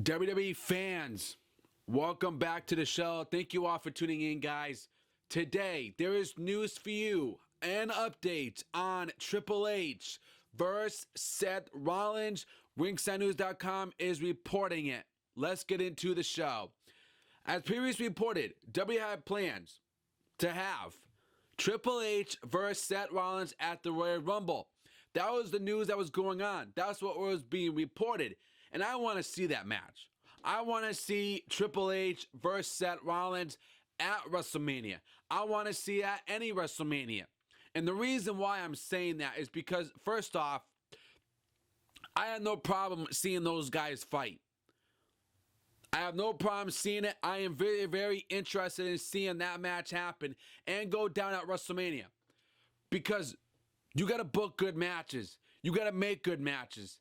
WWE fans, welcome back to the show. Thank you all for tuning in, guys. Today, there is news for you and updates on Triple H versus Seth Rollins. RingsideNews.com is reporting it. Let's get into the show. As previously reported, WWE had plans to have Triple H versus Seth Rollins at the Royal Rumble. That was the news that was going on. That's what was being reported. And I want to see that match. I want to see Triple H versus Seth Rollins at WrestleMania. I want to see at any WrestleMania. And the reason why I'm saying that is because, first off, I have no problem seeing those guys fight. I have no problem seeing it. I am very, very interested in seeing that match happen and go down at WrestleMania. Because you got to book good matches. You got to make good matches.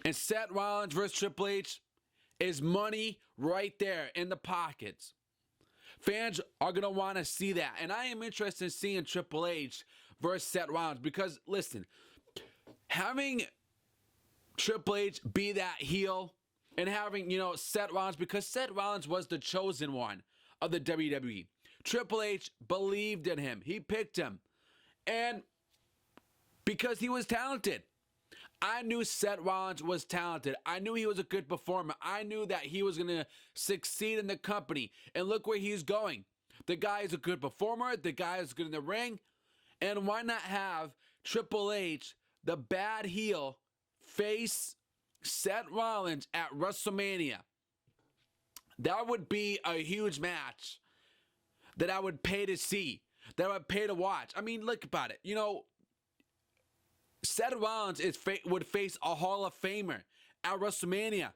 And Seth Rollins versus Triple H is money right there in the pockets. Fans are going to want to see that. And I am interested in seeing Triple H versus Seth Rollins because, listen, having Triple H be that heel and having, Seth Rollins, because Seth Rollins was the chosen one of the WWE. Triple H believed in him. He picked him. And because he was talented. I knew Seth Rollins was talented. I knew he was a good performer. I knew that he was going to succeed in the company. And look where he's going. The guy is a good performer. The guy is good in the ring. And why not have Triple H, the bad heel, face Seth Rollins at WrestleMania? That would be a huge match that I would pay to see, that I would pay to watch. I mean, look about it. Seth Rollins would face a Hall of Famer at WrestleMania.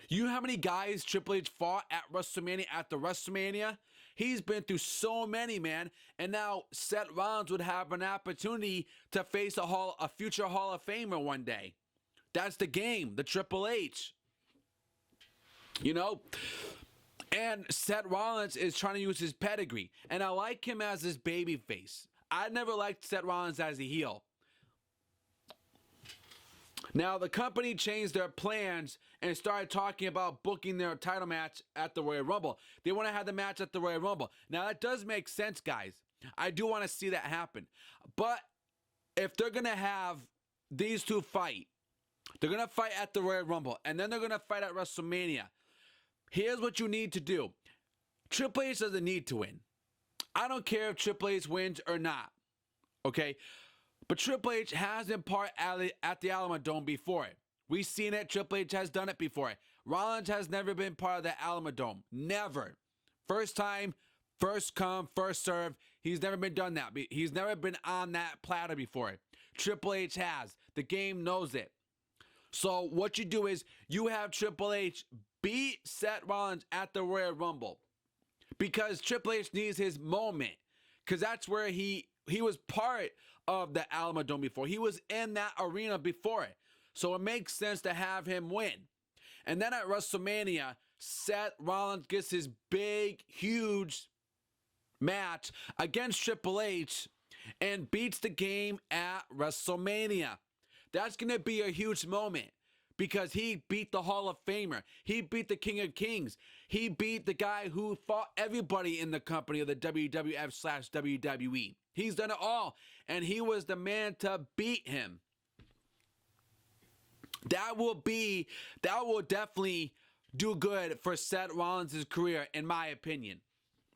You know how many guys Triple H fought at WrestleMania after WrestleMania? He's been through so many, man. And now Seth Rollins would have an opportunity to face a future Hall of Famer one day. That's the game, the Triple H. And Seth Rollins is trying to use his pedigree. And I like him as his baby face. I never liked Seth Rollins as a heel. Now, the company changed their plans and started talking about booking their title match at the Royal Rumble. They want to have the match at the Royal Rumble. Now, that does make sense, guys. I do want to see that happen. But if they're going to have these two fight, they're going to fight at the Royal Rumble, and then they're going to fight at WrestleMania. Here's what you need to do. Triple H doesn't need to win. I don't care if Triple H wins or not. Okay? But Triple H has been part at the Alamodome before. We've seen it. Triple H has done it before. Rollins has never been part of the Alamodome. Never. First time, first come, first serve. He's never been done that. He's never been on that platter before. Triple H has. The game knows it. So what you do is you have Triple H beat Seth Rollins at the Royal Rumble. Because Triple H needs his moment. Because that's where he was part of the Alamodome before. He was in that arena before it. So it makes sense to have him win. And then at WrestleMania, Seth Rollins gets his big, huge match against Triple H and beats the game at WrestleMania. That's going to be a huge moment because he beat the Hall of Famer. He beat the King of Kings. He beat the guy who fought everybody in the company of the WWF/WWE. He's done it all, and he was the man to beat him. That will definitely do good for Seth Rollins' career, in my opinion.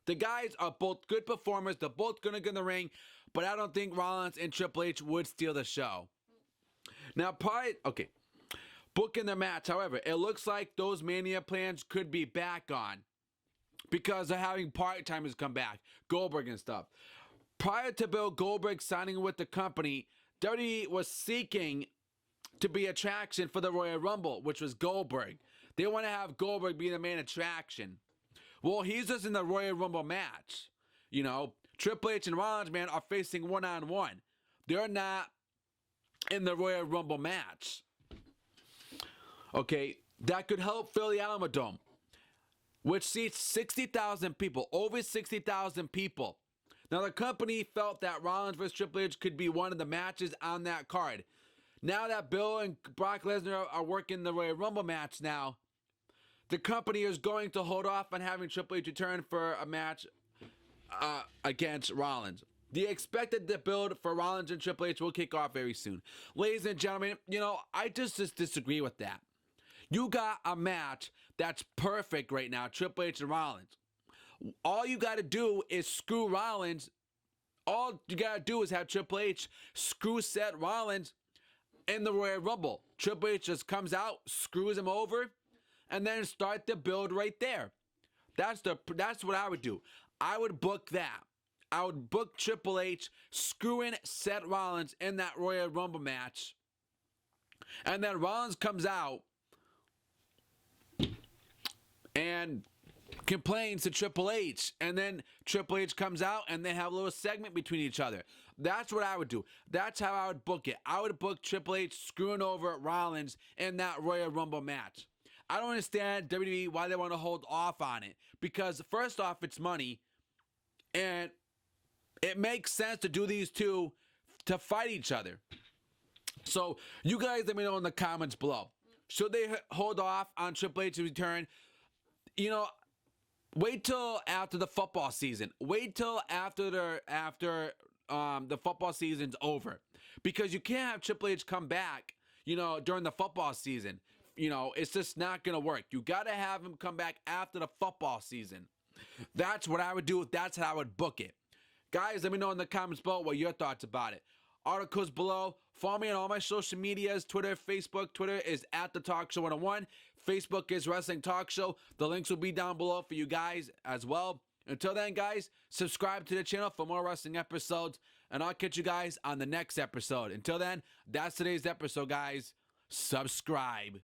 The guys are both good performers. They're both going to get in the ring, but I don't think Rollins and Triple H would steal the show. Now, booking the match, however, it looks like those Mania plans could be back on because they're having part-timers come back, Goldberg and stuff. Prior to Bill Goldberg signing with the company, WWE was seeking to be attraction for the Royal Rumble, which was Goldberg. They want to have Goldberg be the main attraction. Well, he's just in the Royal Rumble match. Triple H and Rollins, man, are facing one-on-one. They're not in the Royal Rumble match. Okay, that could help fill the Alamodome, which seats 60,000 people, over 60,000 people. Now, the company felt that Rollins vs. Triple H could be one of the matches on that card. Now that Bill and Brock Lesnar are working the Royal Rumble match now, the company is going to hold off on having Triple H return for a match against Rollins. The expected build for Rollins and Triple H will kick off very soon. Ladies and gentlemen, I just disagree with that. You got a match that's perfect right now, Triple H and Rollins. All you got to do is screw Rollins. All you got to do is have Triple H screw Seth Rollins in the Royal Rumble. Triple H just comes out, screws him over, and then start the build right there. That's what I would do. I would book that. I would book Triple H screwing Seth Rollins in that Royal Rumble match. And then Rollins comes out and complains to Triple H. And then Triple H comes out and they have a little segment between each other. That's what I would do. That's how I would book it. I would book Triple H screwing over Rollins in that Royal Rumble match. I don't understand WWE why they want to hold off on it. Because first off, it's money. And it makes sense to do these two to fight each other. So you guys let me know in the comments below. Should they hold off on Triple H's return? Wait till after the football season. Wait till after the football season's over. Because you can't have Triple H come back, during the football season. It's just not going to work. You got to have him come back after the football season. That's what I would do. That's how I would book it. Guys, let me know in the comments below what your thoughts about it. Articles below. Follow me on all my social medias. Twitter, Facebook. Twitter is at The Talk Show 101. Facebook is Wrestling Talk Show. The links will be down below for you guys as well. Until then, guys, subscribe to the channel for more wrestling episodes. And I'll catch you guys on the next episode. Until then, that's today's episode, guys. Subscribe.